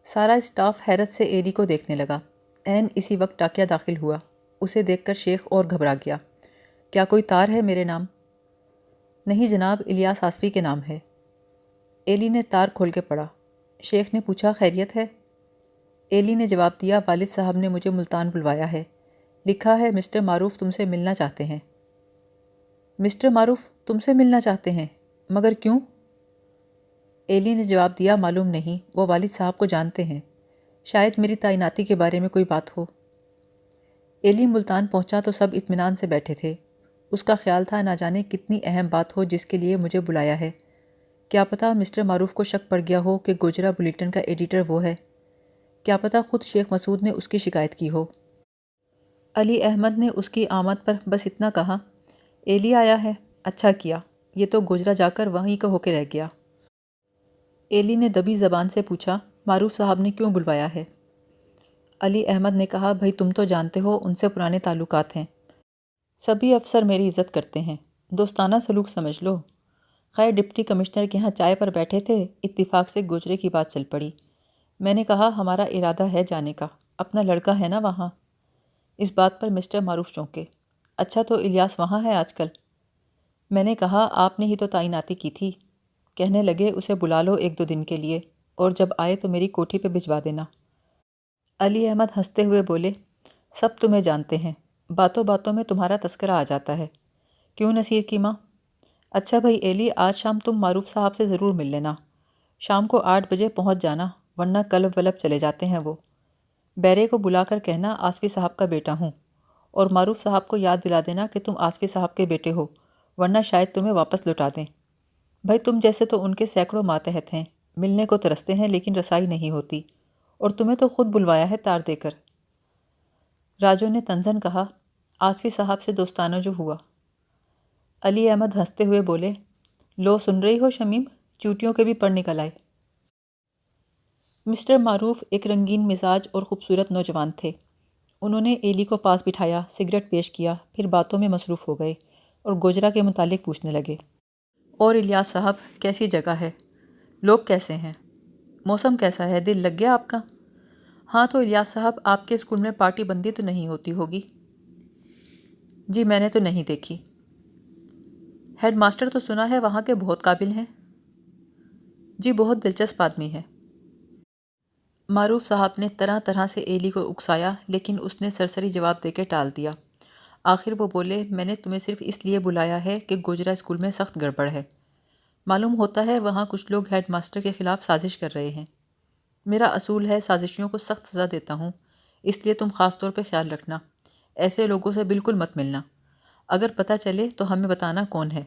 سارا اسٹاف حیرت سے ایلی کو دیکھنے لگا۔ عین اسی وقت ٹاکیا داخل ہوا۔ اسے دیکھ کر شیخ اور گھبرا گیا۔ کیا کوئی تار ہے میرے نام؟ نہیں جناب، الیاس آصفی کے نام ہے۔ ایلی نے تار کھول کے پڑھا۔ شیخ نے پوچھا خیریت ہے؟ ایلی نے جواب دیا والد صاحب نے مجھے ملتان بلوایا ہے، لکھا ہے مسٹر معروف تم سے ملنا چاہتے ہیں۔ مسٹر معروف تم سے ملنا چاہتے ہیں؟ مگر کیوں؟ ایلی نے جواب دیا معلوم نہیں، وہ والد صاحب کو جانتے ہیں، شاید میری تعیناتی کے بارے میں کوئی بات ہو۔ ایلی ملتان پہنچا تو سب اطمینان سے بیٹھے تھے۔ اس کا خیال تھا نہ جانے کتنی اہم بات ہو جس کے لیے مجھے بلایا ہے۔ کیا پتہ مسٹر معروف کو شک پڑ گیا ہو کہ گوجرا بلیٹن کا ایڈیٹر وہ ہے۔ کیا پتہ خود شیخ مسعود نے اس کی شکایت کی ہو۔ علی احمد نے اس کی آمد پر بس اتنا کہا، ایلی آیا ہے، اچھا کیا، یہ تو گوجرا جا کر وہیں کا ہو کے رہ گیا۔ ایلی نے دبی زبان سے پوچھا، معروف صاحب نے کیوں بلوایا ہے؟ علی احمد نے کہا، بھائی تم تو جانتے ہو ان سے پرانے تعلقات ہیں، سبھی افسر میری عزت کرتے ہیں، دوستانہ سلوک سمجھ لو۔ خیر ڈپٹی کمشنر کے ہاں چائے پر بیٹھے تھے، اتفاق سے گوجرے کی بات چل پڑی۔ میں نے کہا ہمارا ارادہ ہے جانے کا، اپنا لڑکا ہے نا وہاں۔ اس بات پر مسٹر معروف چونکے، اچھا تو الیاس وہاں ہے آج کل؟ میں نے کہا آپ نے ہی تو تعیناتی کی تھی۔ کہنے لگے اسے بلا لو 1-2 دن کے لیے، اور جب آئے تو میری کوٹھی پہ بھجوا دینا۔ علی احمد ہنستے ہوئے بولے، سب تمہیں جانتے ہیں، باتوں باتوں میں تمہارا تذکرہ آ جاتا ہے، کیوں نصیر کی ماں؟ اچھا بھائی ایلی، آج شام تم معروف صاحب سے ضرور مل لینا، شام کو 8 بجے پہنچ جانا، ورنہ کلب ولب چلے جاتے ہیں وہ۔ بیرے کو بلا کر کہنا آصفی صاحب کا بیٹا ہوں، اور معروف صاحب کو یاد دلا دینا کہ تم آصفی صاحب کے بیٹے ہو، ورنہ شاید تمہیں واپس لوٹا دیں۔ بھائی تم جیسے تو ان کے سینکڑوں ماتحت ہیں، ملنے کو ترستے ہیں لیکن رسائی نہیں ہوتی، اور تمہیں تو خود بلوایا ہے تار دے کر۔ راجو نے تنزن کہا، آصفی صاحب سے دوستانہ جو ہوا۔ علی احمد ہنستے ہوئے بولے، لو سن رہی ہو شمیم، چوٹیوں کے بھی پر نکل آئے۔ مسٹر معروف ایک رنگین مزاج اور خوبصورت نوجوان تھے۔ انہوں نے ایلی کو پاس بٹھایا، سگریٹ پیش کیا، پھر باتوں میں مصروف ہو گئے اور گوجرا کے متعلق پوچھنے لگے۔ اور الیاس صاحب کیسی جگہ ہے؟ لوگ کیسے ہیں؟ موسم کیسا ہے؟ دل لگ گیا آپ کا؟ ہاں تو الیاس صاحب آپ کے اسکول میں پارٹی بندی تو نہیں ہوتی ہوگی؟ جی میں نے تو نہیں دیکھی۔ ہیڈ ماسٹر تو سنا ہے وہاں کے بہت قابل ہیں؟ جی بہت دلچسپ آدمی ہے۔ معروف صاحب نے طرح طرح سے ایلی کو اکسایا لیکن اس نے سرسری جواب دے کے ٹال دیا۔ آخر وہ بولے، میں نے تمہیں صرف اس لیے بلایا ہے کہ گوجرا اسکول میں سخت گڑبڑ ہے، معلوم ہوتا ہے وہاں کچھ لوگ ہیڈ ماسٹر کے خلاف سازش کر رہے ہیں۔ میرا اصول ہے سازشیوں کو سخت سزا دیتا ہوں، اس لیے تم خاص طور پہ خیال رکھنا، ایسے لوگوں سے بالکل مت ملنا، اگر پتہ چلے تو ہمیں بتانا کون ہے۔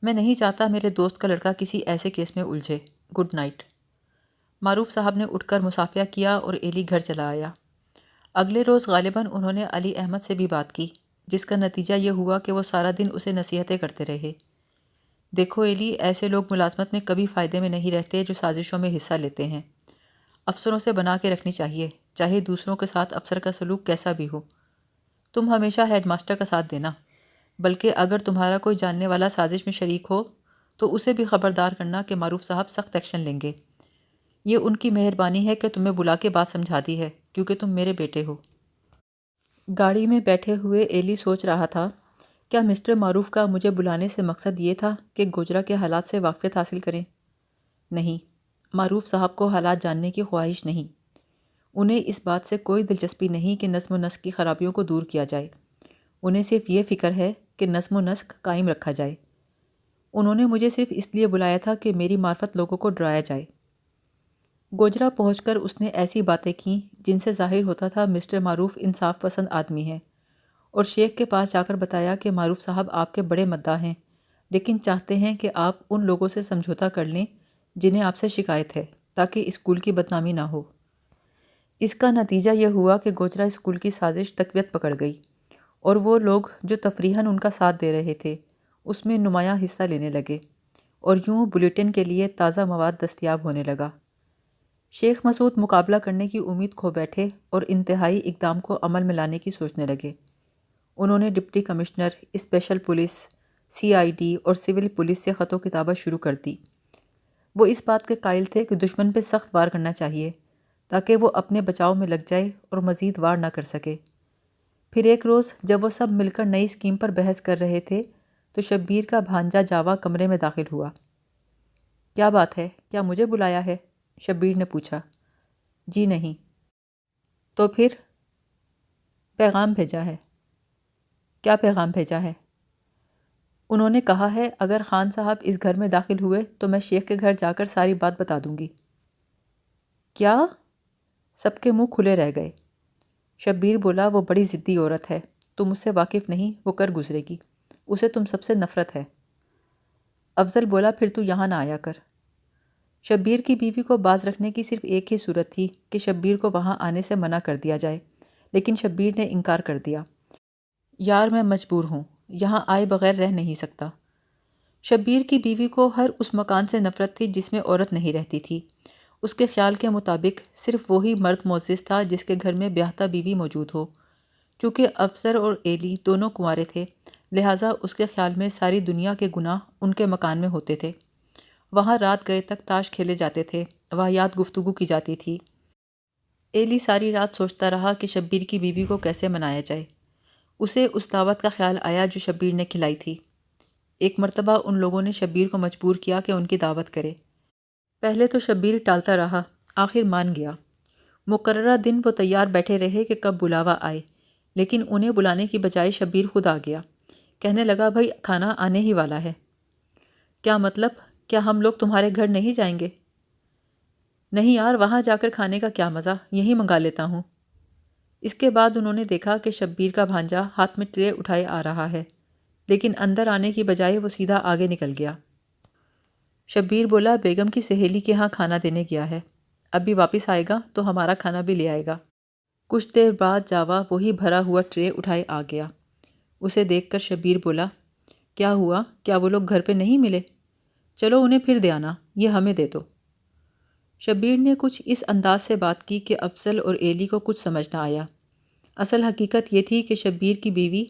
میں نہیں چاہتا میرے دوست کا لڑکا کسی ایسے کیس میں الجھے۔ Good night. معروف صاحب نے اٹھ کر مصافحہ کیا اور ایلی گھر چلا آیا۔ اگلے روز غالباً انہوں نے علی احمد سے بھی بات کی، جس کا نتیجہ یہ ہوا کہ وہ سارا دن اسے نصیحتیں کرتے رہے۔ دیکھو ایلی، ایسے لوگ ملازمت میں کبھی فائدے میں نہیں رہتے جو سازشوں میں حصہ لیتے ہیں۔ افسروں سے بنا کے رکھنی چاہیے، چاہے دوسروں کے ساتھ افسر کا سلوک کیسا بھی ہو۔ تم ہمیشہ ہیڈ ماسٹر کا ساتھ دینا، بلکہ اگر تمہارا کوئی جاننے والا سازش میں شریک ہو تو اسے بھی خبردار کرنا کہ معروف صاحب سخت ایکشن لیں گے۔ یہ ان کی مہربانی ہے کہ تمہیں بلا کے بات سمجھا دی ہے، کیونکہ تم میرے بیٹے ہو۔ گاڑی میں بیٹھے ہوئے ایلی سوچ رہا تھا، کیا مسٹر معروف کا مجھے بلانے سے مقصد یہ تھا کہ گوجرا کے حالات سے واقفیت حاصل کریں؟ نہیں، معروف صاحب کو حالات جاننے کی خواہش نہیں۔ انہیں اس بات سے کوئی دلچسپی نہیں کہ نظم و نسق کی خرابیوں کو دور کیا جائے، انہیں صرف یہ فکر ہے کہ نظم و نسق قائم رکھا جائے۔ انہوں نے مجھے صرف اس لیے بلایا تھا کہ میری معرفت لوگوں کو ڈرایا جائے۔ گوجرا پہنچ کر اس نے ایسی باتیں کیں جن سے ظاہر ہوتا تھا مسٹر معروف انصاف پسند آدمی ہے، اور شیخ کے پاس جا کر بتایا کہ معروف صاحب آپ کے بڑے مداح ہیں، لیکن چاہتے ہیں کہ آپ ان لوگوں سے سمجھوتا کر لیں جنہیں آپ سے شکایت ہے، تاکہ اسکول کی بدنامی نہ ہو۔ اس کا نتیجہ یہ ہوا کہ گوجرا اسکول کی سازش تقویت پکڑ گئی، اور وہ لوگ جو تفریحاً ان کا ساتھ دے رہے تھے اس میں نمایاں حصہ لینے لگے، اور یوں بلیٹن کے لیے تازہ مواد دستیاب ہونے لگا۔ شیخ مسعود مقابلہ کرنے کی امید کھو بیٹھے اور انتہائی اقدام کو عمل میں لانے کی سوچنے لگے۔ انہوں نے deputy commissioner, special police, CID اور سول پولیس سے خط و کتابت شروع کر دی۔ وہ اس بات کے قائل تھے کہ دشمن پہ سخت وار کرنا چاہیے تاکہ وہ اپنے بچاؤ میں لگ جائے اور مزید وار نہ کر سکے۔ پھر ایک روز جب وہ سب مل کر نئی اسکیم پر بحث کر رہے تھے تو شبیر کا بھانجا جاوا کمرے میں داخل ہوا۔ کیا بات ہے، کیا مجھے بلایا ہے؟ شبیر نے پوچھا۔ جی نہیں۔ تو پھر؟ پیغام بھیجا ہے۔ کیا پیغام بھیجا ہے؟ انہوں نے کہا ہے اگر خان صاحب اس گھر میں داخل ہوئے تو میں شیخ کے گھر جا کر ساری بات بتا دوں گی۔ کیا؟ سب کے منہ کھلے رہ گئے۔ شبیر بولا وہ بڑی ضدی عورت ہے، تم اس سے واقف نہیں، وہ کر گزرے گی، اسے تم سب سے نفرت ہے۔ افضل بولا پھر تو یہاں نہ آیا کر۔ شبیر کی بیوی کو باز رکھنے کی صرف ایک ہی صورت تھی کہ شبیر کو وہاں آنے سے منع کر دیا جائے، لیکن شبیر نے انکار کر دیا۔ یار میں مجبور ہوں، یہاں آئے بغیر رہ نہیں سکتا۔ شبیر کی بیوی کو ہر اس مکان سے نفرت تھی جس میں عورت نہیں رہتی تھی۔ اس کے خیال کے مطابق صرف وہی مرد معزز تھا جس کے گھر میں بیاہتا بیوی موجود ہو۔ چونکہ افسر اور ایلی دونوں کنوارے تھے، لہٰذا اس کے خیال میں ساری دنیا کے گناہ ان کے مکان میں ہوتے تھے۔ وہاں رات گئے تک تاش کھیلے جاتے تھے، واہیات گفتگو کی جاتی تھی۔ ایلی ساری رات سوچتا رہا کہ شبیر کی بیوی کو کیسے منایا جائے۔ اسے اس دعوت کا خیال آیا جو شبیر نے کھلائی تھی۔ ایک مرتبہ ان لوگوں نے شبیر کو مجبور کیا کہ ان کی دعوت کرے۔ پہلے تو شبیر ٹالتا رہا، آخر مان گیا۔ مقررہ دن وہ تیار بیٹھے رہے کہ کب بلاوا آئے، لیکن انہیں بلانے کی بجائے شبیر خود آ گیا۔ کہنے لگا بھائی کھانا آنے ہی والا ہے۔ کیا مطلب؟ کیا ہم لوگ تمہارے گھر نہیں جائیں گے؟ نہیں یار، وہاں جا کر کھانے کا کیا مزہ، یہیں منگا لیتا ہوں۔ اس کے بعد انہوں نے دیکھا کہ شبیر کا بھانجا ہاتھ میں ٹرے اٹھائے آ رہا ہے، لیکن اندر آنے کی بجائے وہ سیدھا آگے نکل گیا۔ شبیر بولا بیگم کی سہیلی کے ہاں کھانا دینے گیا ہے، اب بھی واپس آئے گا تو ہمارا کھانا بھی لے آئے گا۔ کچھ دیر بعد جاوا وہی بھرا ہوا ٹرے اٹھائے آ گیا۔ اسے دیکھ کر شبیر بولا کیا ہوا، کیا وہ لوگ گھر پہ نہیں ملے؟ چلو انہیں پھر دے آنا، یہ ہمیں دے دو۔ شبیر نے کچھ اس انداز سے بات کی کہ افضل اور ایلی کو کچھ سمجھ نہ آیا۔ اصل حقیقت یہ تھی کہ شبیر کی بیوی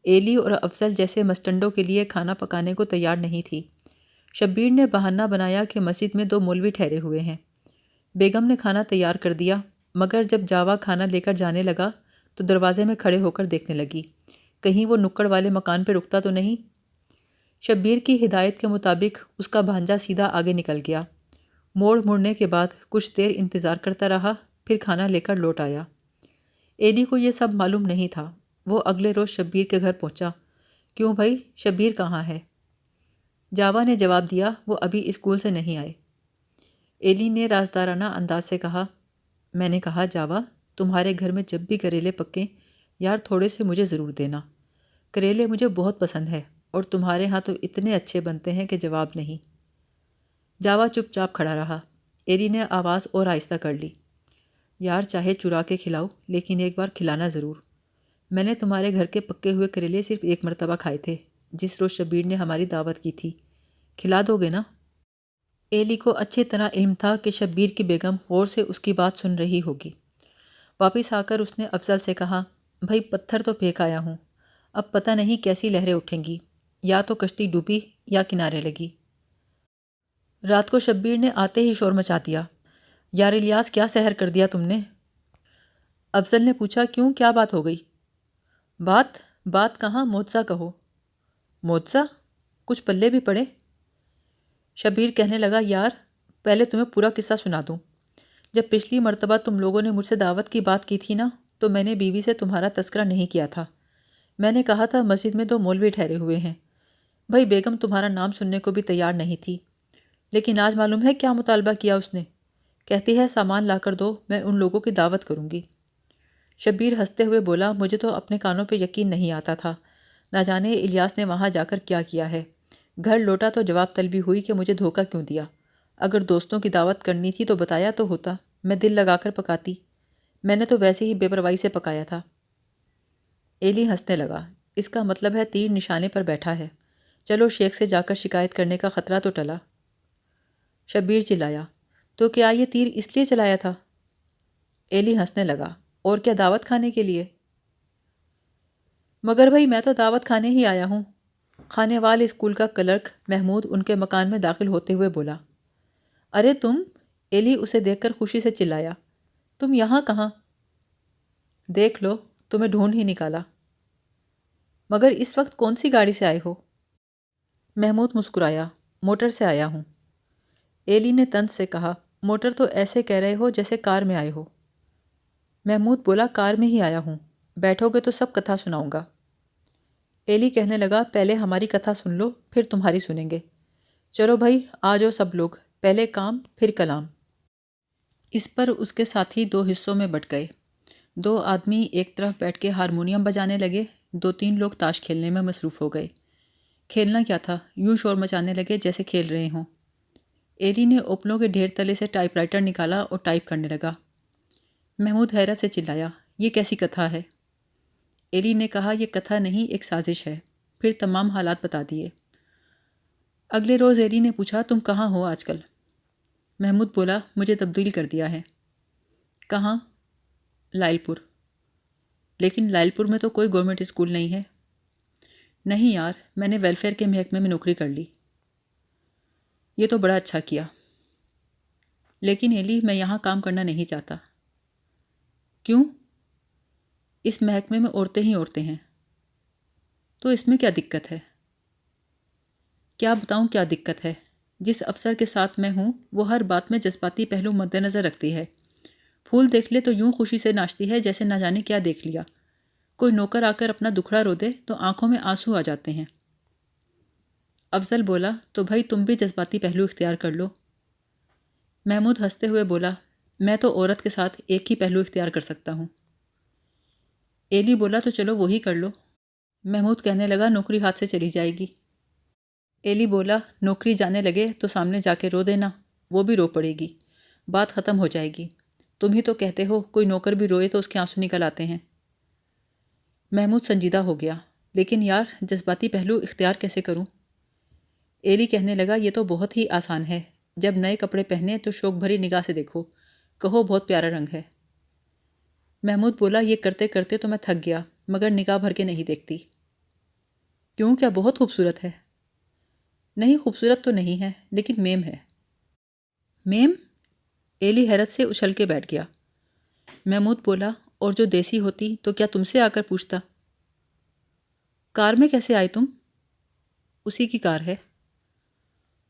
ایلی اور افضل جیسے مسٹنڈوں کے لیے کھانا پکانے کو تیار نہیں تھی۔ شبیر نے بہانہ بنایا کہ مسجد میں 2 مولوی ٹھہرے ہوئے ہیں۔ بیگم نے کھانا تیار کر دیا، مگر جب جاوا کھانا لے کر جانے لگا تو دروازے میں کھڑے ہو کر دیکھنے لگی، کہیں وہ نکڑ والے مکان پہ رکتا تو نہیں۔ شبیر کی ہدایت کے مطابق اس کا بھانجا سیدھا آگے نکل گیا۔ مڑنے کے بعد کچھ دیر انتظار کرتا رہا، پھر کھانا لے کر لوٹ آیا۔ ایلی کو یہ سب معلوم نہیں تھا۔ وہ اگلے روز شبیر کے گھر پہنچا۔ کیوں بھائی، شبیر کہاں ہے؟ جاوا نے جواب دیا وہ ابھی اسکول سے نہیں آئے۔ ایلی نے رازدارانہ انداز سے کہا میں نے کہا جاوا تمہارے گھر میں جب بھی کریلے پکیں یار تھوڑے سے مجھے ضرور دینا، کریلے مجھے بہت پسند ہے اور تمہارے ہاں تو اتنے اچھے بنتے ہیں کہ جواب نہیں۔ جاوا چپ چاپ کھڑا رہا۔ ایلی نے آواز اور آہستہ کر لی، یار چاہے چرا کے کھلاؤ لیکن ایک بار کھلانا ضرور۔ میں نے تمہارے گھر کے پکے ہوئے کریلے صرف ایک مرتبہ کھائے تھے، جس روز شبیر نے ہماری دعوت کی تھی، کھلا دو گے نا؟ ایلی کو اچھی طرح علم تھا کہ شبیر کی بیگم غور سے اس کی بات سن رہی ہوگی۔ واپس آ کر اس نے افضل سے کہا بھائی پتھر تو پھینک آیا ہوں، اب پتہ نہیں کیسی لہریں اٹھیں گی، یا تو کشتی ڈوبی یا کنارے لگی۔ رات کو شبیر نے آتے ہی شور مچا دیا، یار الیاس کیا سحر کر دیا تم نے؟ افضل نے پوچھا کیوں، کیا بات ہو گئی؟ بات کہاں، معجزہ کہو۔ معجزہ؟ کچھ پلے بھی پڑے؟ شبیر کہنے لگا یار پہلے تمہیں پورا قصہ سنا دوں۔ جب پچھلی مرتبہ تم لوگوں نے مجھ سے دعوت کی بات کی تھی نا تو میں نے بیوی سے تمہارا تذکرہ نہیں کیا تھا۔ میں نے کہا تھا مسجد میں 2 مولوی ٹھہرے ہوئے ہیں۔ بھائی بیگم تمہارا نام سننے کو بھی تیار نہیں تھی، لیکن آج معلوم ہے کیا مطالبہ کیا اس نے، کہتی ہے سامان لا کر دو، میں ان لوگوں کی دعوت کروں گی۔ شبیر ہنستے ہوئے بولا مجھے تو اپنے کانوں پہ یقین نہیں آتا تھا، نہ جانے الیاس نے وہاں جا کر کیا ہے۔ گھر لوٹا تو جواب طلبی ہوئی کہ مجھے دھوکہ کیوں دیا، اگر دوستوں کی دعوت کرنی تھی تو بتایا تو ہوتا، میں دل لگا کر پکاتی، میں نے تو ویسے ہی بے پرواہی سے پکایا تھا۔ ایلی ہنسنے لگا، اس کا مطلب ہے تیر نشانے پر بیٹھا ہے، چلو شیخ سے جا کر شکایت کرنے کا خطرہ تو ٹلا۔ شبیر چلایا تو کیا یہ تیر اس لیے چلایا تھا؟ ایلی ہنسنے لگا، اور کیا دعوت کھانے کے لیے؟ مگر بھائی میں تو دعوت کھانے ہی آیا ہوں۔ کھانے والے اسکول کا کلرک محمود ان کے مکان میں داخل ہوتے ہوئے بولا۔ ارے تم؟ ایلی اسے دیکھ کر خوشی سے چلایا، تم یہاں کہاں؟ دیکھ لو، تمہیں ڈھونڈ ہی نکالا۔ مگر اس وقت کون سی گاڑی سے آئے ہو؟ محمود مسکرایا، موٹر سے آیا ہوں۔ ایلی نے طنز سے کہا، موٹر تو ایسے کہہ رہے ہو جیسے کار میں آئے ہو۔ محمود بولا، کار میں ہی آیا ہوں، بیٹھو گے تو سب کتھا سناؤں گا۔ ایلی کہنے لگا، پہلے ہماری کتھا سن لو، پھر تمہاری سنیں گے۔ چلو بھائی، آ جاؤ سب لوگ، پہلے کام پھر کلام۔ اس پر اس کے ساتھی دو حصوں میں بٹ گئے۔ دو آدمی ایک طرف بیٹھ کے ہارمونیم بجانے لگے، دو تین لوگ تاش کھیلنے میں مصروف ہو گئے۔ کھیلنا کیا تھا، یوں شور مچانے لگے جیسے کھیل رہے ہوں۔ ایلی نے اوپلوں کے ڈھیر تلے سے ٹائپ رائٹر نکالا اور ٹائپ کرنے لگا۔ محمود حیرت سے چلایا، یہ کیسی کتھا ہے؟ ایلی نے کہا، یہ کتھا نہیں، ایک سازش ہے۔ پھر تمام حالات بتا دیے۔ اگلے روز ایلی نے پوچھا، تم کہاں ہو آج کل؟ محمود بولا، مجھے تبدیل کر دیا ہے۔ کہاں؟ لائل پور۔ لیکن لائل پور میں تو کوئی گورنمنٹ اسکول نہیں ہے۔ نہیں یار، میں نے ویلفیئر کے محکمے میں نوکری کر لی۔ یہ تو بڑا اچھا کیا۔ لیکن ایلی، میں یہاں کام کرنا نہیں چاہتا۔ کیوں؟ اس محکمے میں عورتیں ہی عورتیں ہیں۔ تو اس میں کیا دقت ہے؟ کیا بتاؤں کیا دقت ہے؟ جس افسر کے ساتھ میں ہوں وہ ہر بات میں جذباتی پہلو مد نظر رکھتی ہے۔ پھول دیکھ لے تو یوں خوشی سے ناچتی ہے جیسے نہ جانے کیا دیکھ لیا۔ کوئی نوکر آ کر اپنا دکھڑا رو دے تو آنکھوں میں آنسو آ جاتے ہیں۔ افضل بولا، تو بھائی تم بھی جذباتی پہلو اختیار کر لو۔ محمود ہنستے ہوئے بولا، میں تو عورت کے ساتھ ایک ہی پہلو اختیار کر سکتا ہوں۔ ایلی بولا، تو چلو وہی کر لو۔ محمود کہنے لگا، نوکری ہاتھ سے چلی جائے گی۔ ایلی بولا، نوکری جانے لگے تو سامنے جا کے رو دینا، وہ بھی رو پڑے گی، بات ختم ہو جائے گی۔ تم ہی تو کہتے ہو کوئی نوکر بھی روئے تو اس کے آنسو نکل آتے ہیں۔ محمود سنجیدہ ہو گیا، لیکن یار جذباتی پہلو اختیار کیسے کروں؟ ایلی کہنے لگا، یہ تو بہت ہی آسان ہے۔ جب نئے کپڑے پہنے تو شوق بھری نگاہ سے دیکھو، کہو بہت پیارا رنگ ہے۔ محمود بولا، یہ کرتے کرتے تو میں تھک گیا، مگر نگاہ بھر کے نہیں دیکھتی۔ کیوں، کیا بہت خوبصورت ہے؟ نہیں، خوبصورت تو نہیں ہے، لیکن میم ہے۔ میم؟ ایلی حیرت سے اچھل کے بیٹھ گیا۔ محمود بولا، اور جو دیسی ہوتی تو کیا تم سے آ کر پوچھتا؟ کار میں کیسے آئے تم؟ اسی کی کار ہے۔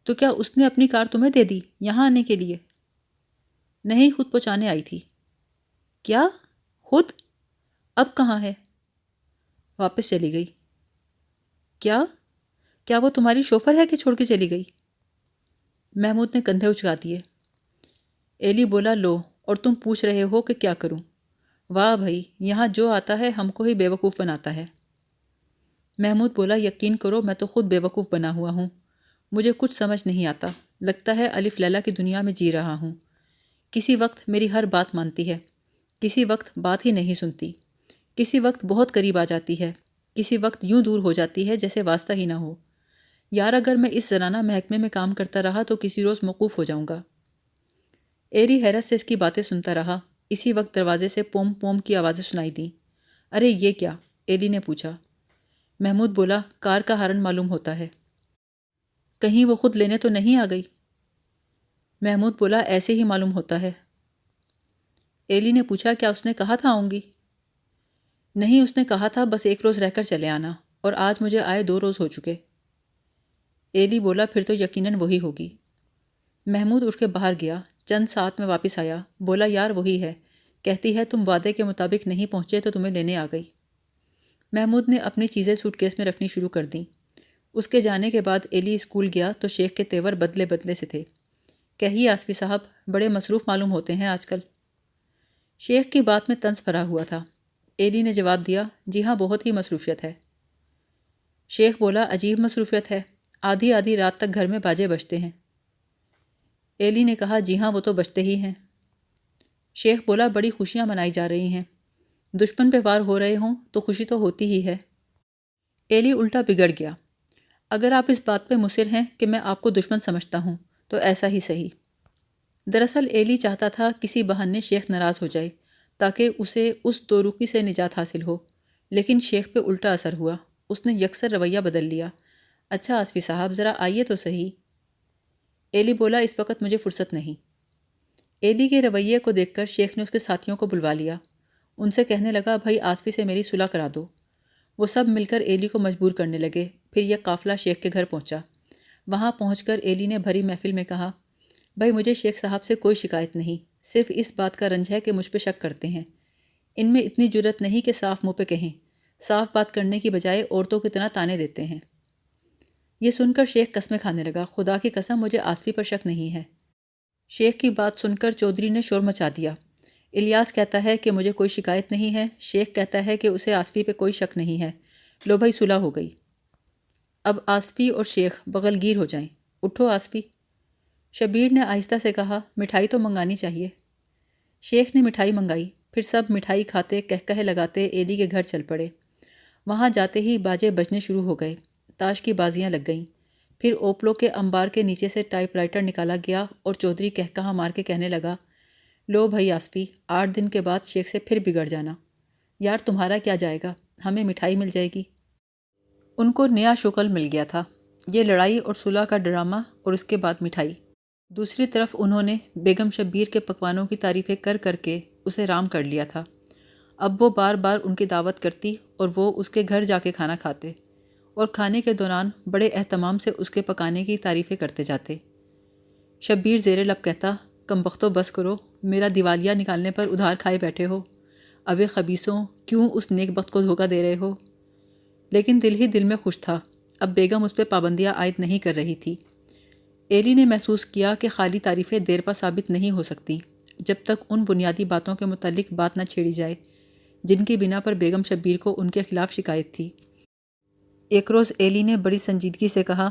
تو کیا اس نے اپنی کار تمہیں دے دی یہاں آنے کے لیے؟ نہیں، خود پہنچانے آئی تھی۔ کیا؟ خود؟ اب کہاں ہے؟ واپس چلی گئی۔ کیا؟ کیا وہ تمہاری شوفر ہے کہ چھوڑ کے چلی گئی؟ محمود نے کندھے اچکا دیے۔ ایلی بولا، لو، اور تم پوچھ رہے ہو کہ کیا کروں؟ واہ بھائی، یہاں جو آتا ہے ہم کو ہی بیوقوف بناتا ہے۔ محمود بولا، یقین کرو میں تو خود بیوقوف بنا ہوا ہوں، مجھے کچھ سمجھ نہیں آتا، لگتا ہے الف لیلا کی دنیا میں جی رہا ہوں۔ کسی وقت میری ہر بات مانتی ہے، کسی وقت بات ہی نہیں سنتی، کسی وقت بہت قریب آ جاتی ہے، کسی وقت یوں دور ہو جاتی ہے جیسے واسطہ ہی نہ ہو۔ یار اگر میں اس زنانہ محکمے میں کام کرتا رہا تو کسی روز موقوف ہو جاؤں گا۔ ایلی حیرت سے اس کی باتیں سنتا رہا۔ اسی وقت دروازے سے پوم پوم کی آوازیں سنائی دیں۔ ارے یہ کیا؟ ایلی نے پوچھا۔ محمود بولا، کار کا ہارن معلوم ہوتا ہے۔ کہیں وہ خود لینے تو نہیں آ گئی؟ محمود بولا، ایسے ہی معلوم ہوتا ہے۔ ایلی نے پوچھا، کیا اس نے کہا تھا آؤں گی؟ نہیں، اس نے کہا تھا بس ایک روز رہ کر چلے آنا، اور آج مجھے آئے 2 روز ہو چکے۔ ایلی بولا، پھر تو یقیناً وہی ہوگی۔ محمود اٹھ کے باہر گیا، چند ساتھ میں واپس آیا، بولا، یار وہی ہے، کہتی ہے تم وعدے کے مطابق نہیں پہنچے تو تمہیں لینے آ گئی۔ محمود نے اپنی چیزیں سوٹ کیس میں رکھنی شروع کر دیں۔ اس کے جانے کے بعد ایلی اسکول گیا تو شیخ کے تیور بدلے بدلے سے تھے۔ کہیے آصفی صاحب، بڑے مصروف معلوم ہوتے ہیں آج کل۔ شیخ کی بات میں طنز بھرا ہوا تھا۔ ایلی نے جواب دیا، جی ہاں، بہت ہی مصروفیت ہے۔ شیخ بولا، عجیب مصروفیت ہے، آدھی آدھی رات تک گھر میں باجے بجتے ہیں۔ ایلی نے کہا، جی ہاں، وہ تو بجتے ہی ہیں۔ شیخ بولا، بڑی خوشیاں منائی جا رہی ہیں، دشمن پہ وار ہو رہے ہوں تو خوشی تو ہوتی ہی ہے۔ ایلی الٹا بگڑ گیا، اگر آپ اس بات پہ مصر ہیں کہ میں آپ کو دشمن سمجھتا ہوں تو ایسا ہی صحیح۔ دراصل ایلی چاہتا تھا کسی بہانے شیخ ناراض ہو جائے تاکہ اسے اس دو رخی سے نجات حاصل ہو، لیکن شیخ پہ الٹا اثر ہوا، اس نے یکسر رویہ بدل لیا۔ اچھا آصفی صاحب، ذرا آئیے تو صحیح۔ ایلی بولا، اس وقت مجھے فرصت نہیں۔ ایلی کے رویے کو دیکھ کر شیخ نے اس کے ساتھیوں کو بلوا لیا۔ ان سے کہنے لگا، بھائی آصفی سے میری صلح کرا دو۔ وہ سب مل کر ایلی کو مجبور کرنے لگے۔ پھر یہ قافلہ شیخ کے گھر پہنچا۔ وہاں پہنچ کر ایلی نے بھری محفل میں کہا، بھائی مجھے شیخ صاحب سے کوئی شکایت نہیں، صرف اس بات کا رنج ہے کہ مجھ پہ شک کرتے ہیں۔ ان میں اتنی جرت نہیں کہ صاف منہ پہ کہیں، صاف بات کرنے کی بجائے عورتوں کی طرح تانے دیتے ہیں۔ یہ سن کر شیخ قسمیں کھانے لگا، خدا کی قسم مجھے آصفی پر شک نہیں ہے۔ شیخ کی بات سن کر چودھری نے شور مچا دیا۔ الیاس کہتا ہے کہ مجھے کوئی شکایت نہیں ہے، شیخ کہتا ہے کہ اسے آصفی پہ کوئی شک نہیں ہے۔ لو بھائی صلح ہو گئی۔ اب آصفی اور شیخ بغل گیر ہو جائیں۔ اٹھو آصفی۔ شبیر نے آہستہ سے کہا، مٹھائی تو منگانی چاہیے۔ شیخ نے مٹھائی منگائی، پھر سب مٹھائی کھاتے کہکہے لگاتے ایلی کے گھر چل پڑے۔ وہاں جاتے ہی باجے بجنے شروع ہو گئے، تاش کی بازیاں لگ گئیں۔ پھر اوپلوں کے انبار کے نیچے سے ٹائپ رائٹر نکالا گیا اور چودھری کہکہا مار کے کہنے لگا، لو بھائی آصفی، 8 دن کے بعد شیخ سے پھر بگڑ جانا۔ یار تمہارا کیا جائے گا، ہمیں مٹھائی مل جائے گی۔ ان کو نیا شغل مل گیا تھا، یہ لڑائی اور صلح کا ڈرامہ اور اس کے بعد مٹھائی۔ دوسری طرف انہوں نے بیگم شبیر کے پکوانوں کی تعریفیں کر کر کے اسے رام کر لیا تھا۔ اب وہ بار بار ان کی دعوت کرتی اور وہ اس کے گھر جا کے کھانا کھاتے، اور کھانے کے دوران بڑے اہتمام سے اس کے پکانے کی تعریفیں کرتے جاتے۔ شبیر زیر لب کہتا، کم بختو بس کرو، میرا دیوالیہ نکالنے پر ادھار کھائے بیٹھے ہو، ابے خبیثوں، کیوں اس نیک بخت کو دھوکہ دے رہے ہو؟ لیکن دل ہی دل میں خوش تھا، اب بیگم اس پہ پابندیاں عائد نہیں کر رہی تھی۔ ایلی نے محسوس کیا کہ خالی تعریفیں دیر پا ثابت نہیں ہو سکتی جب تک ان بنیادی باتوں کے متعلق بات نہ چھیڑی جائے جن کی بنا پر بیگم شبیر کو ان کے خلاف شکایت تھی۔ ایک روز ایلی نے بڑی سنجیدگی سے کہا،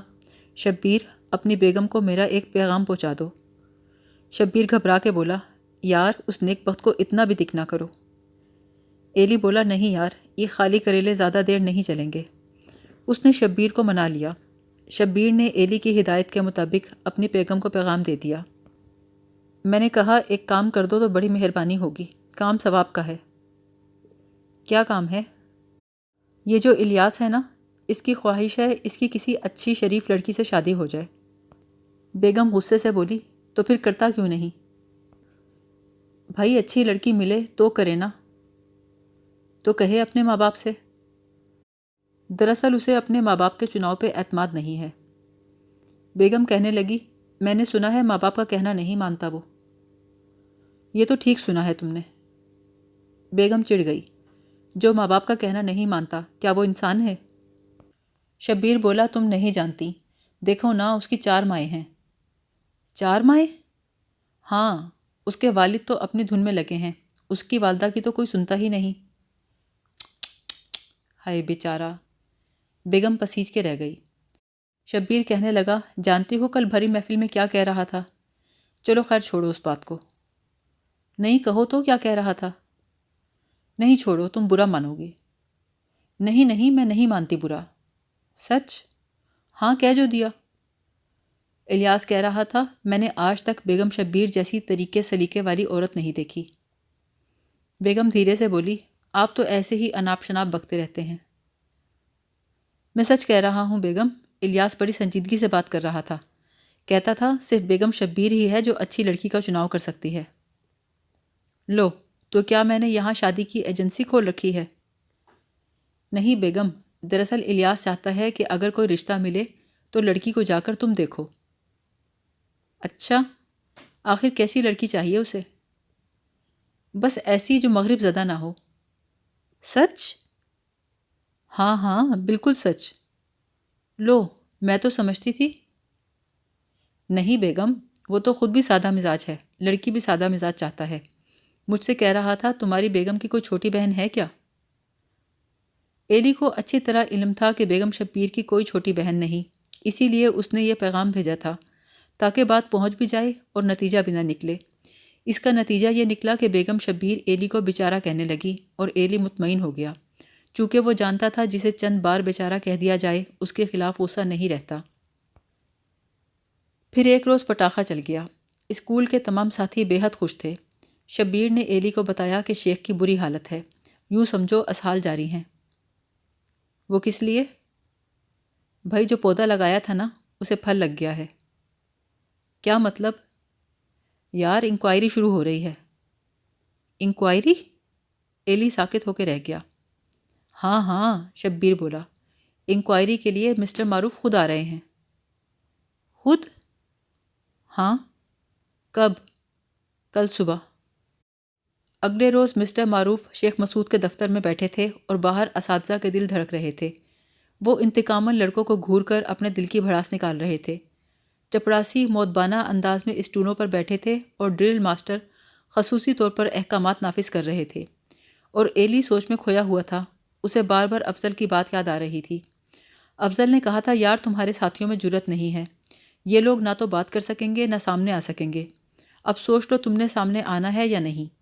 شبیر، اپنی بیگم کو میرا ایک پیغام پہنچا دو۔ شبیر گھبرا کے بولا، یار اس نیک بخت کو اتنا بھی دکھ نہ کرو۔ ایلی بولا، نہیں یار، یہ خالی کریلے زیادہ دیر نہیں چلیں گے۔ اس نے شبیر کو منا لیا۔ شبیر نے ایلی کی ہدایت کے مطابق اپنی بیگم کو پیغام دے دیا۔ میں نے کہا ایک کام کر دو تو بڑی مہربانی ہوگی، کام ثواب کا ہے۔ کیا کام ہے؟ یہ جو الیاس ہے نا، اس کی خواہش ہے اس کی کسی اچھی شریف لڑکی سے شادی ہو جائے۔ بیگم غصے سے بولی، تو پھر کرتا کیوں نہیں؟ بھائی اچھی لڑکی ملے تو کرے نا، تو کہے اپنے ماں باپ سے۔ دراصل اسے اپنے ماں باپ کے چناؤ پہ اعتماد نہیں ہے۔ بیگم کہنے لگی، میں نے سنا ہے ماں باپ کا کہنا نہیں مانتا وہ۔ یہ تو ٹھیک سنا ہے تم نے۔ بیگم چڑ گئی، جو ماں باپ کا کہنا نہیں مانتا کیا وہ انسان ہے؟ شبیر بولا، تم نہیں جانتی، دیکھو نا اس کی 4 مائیں ہیں۔ 4 مائیں؟ ہاں، اس کے والد تو اپنی دھن میں لگے ہیں، اس کی والدہ کی تو کوئی سنتا ہی نہیں۔ ہائے بیچارہ، بیگم پسیج کے رہ گئی۔ شبیر کہنے لگا، جانتی ہو کل بھری محفل میں کیا کہہ رہا تھا؟ چلو خیر چھوڑو اس بات کو۔ نہیں کہو تو کیا کہہ رہا تھا؟ نہیں چھوڑو، تم برا مانو گی۔ نہیں نہیں، میں نہیں مانتی برا۔ سچ؟ ہاں کہہ جو دیا۔ الیاس کہہ رہا تھا، میں نے آج تک بیگم شبیر جیسی طریقے سلیقے والی عورت نہیں دیکھی۔ بیگم دھیرے سے بولی، آپ تو ایسے ہی اناپ شناپ بکتے رہتے ہیں۔ میں سچ کہہ رہا ہوں بیگم، الیاس بڑی سنجیدگی سے بات کر رہا تھا، کہتا تھا صرف بیگم شبیر ہی ہے جو اچھی لڑکی کا چناؤ کر سکتی ہے۔ لو، تو کیا میں نے یہاں شادی کی ایجنسی کھول رکھی ہے؟ نہیں بیگم، دراصل الیاس چاہتا ہے کہ اگر کوئی رشتہ ملے تو لڑکی کو جا کر تم دیکھو۔ اچھا، آخر کیسی لڑکی چاہیے اسے؟ بس ایسی جو مغرب زدہ نہ ہو۔ سچ؟ ہاں ہاں بالکل سچ۔ لو، میں تو سمجھتی تھی۔ نہیں بیگم، وہ تو خود بھی سادہ مزاج ہے، لڑکی بھی سادہ مزاج چاہتا ہے۔ مجھ سے کہہ رہا تھا تمہاری بیگم کی کوئی چھوٹی بہن ہے کیا؟ ایلی کو اچھی طرح علم تھا کہ بیگم شبیر کی کوئی چھوٹی بہن نہیں، اسی لیے اس نے یہ پیغام بھیجا تھا تاکہ بات پہنچ بھی جائے اور نتیجہ بھی نہ نکلے۔ اس کا نتیجہ یہ نکلا کہ بیگم شبیر ایلی کو بیچارہ کہنے لگی اور ایلی مطمئن ہو گیا، چونکہ وہ جانتا تھا جسے چند بار بیچارہ کہہ دیا جائے اس کے خلاف غصہ نہیں رہتا۔ پھر ایک روز پٹاخہ چل گیا۔ اسکول کے تمام ساتھی بے حد خوش تھے۔ شبیر نے ایلی کو بتایا کہ شیخ کی بری حالت ہے، یوں سمجھو اسہال جاری ہیں۔ وہ کس لیے؟ بھائی جو پودا لگایا تھا نا، اسے پھل لگ گیا ہے۔ کیا مطلب؟ یار انکوائری شروع ہو رہی ہے۔ انکوائری؟ ایلی ساکت ہو کے رہ گیا۔ ہاں ہاں، شبیر بولا، انکوائری کے لیے مسٹر معروف خود آ رہے ہیں۔ خود؟ ہاں۔ کب؟ کل صبح۔ اگلے روز مسٹر معروف شیخ مسعود کے دفتر میں بیٹھے تھے اور باہر اساتذہ کے دل دھڑک رہے تھے۔ وہ انتقاماً لڑکوں کو گھور کر اپنے دل کی بھڑاس نکال رہے تھے۔ چپڑاسی مودبانہ انداز میں اسٹولوں پر بیٹھے تھے اور ڈرل ماسٹر خصوصی طور پر احکامات نافذ کر رہے تھے، اور ایلی سوچ میں کھویا ہوا تھا۔ اسے بار بار افضل کی بات یاد آ رہی تھی۔ افضل نے کہا تھا، یار تمہارے ساتھیوں میں جرت نہیں ہے، یہ لوگ نہ تو بات کر سکیں گے نہ سامنے آ سکیں گے، اب سوچ لو تم نے سامنے آنا ہے یا نہیں۔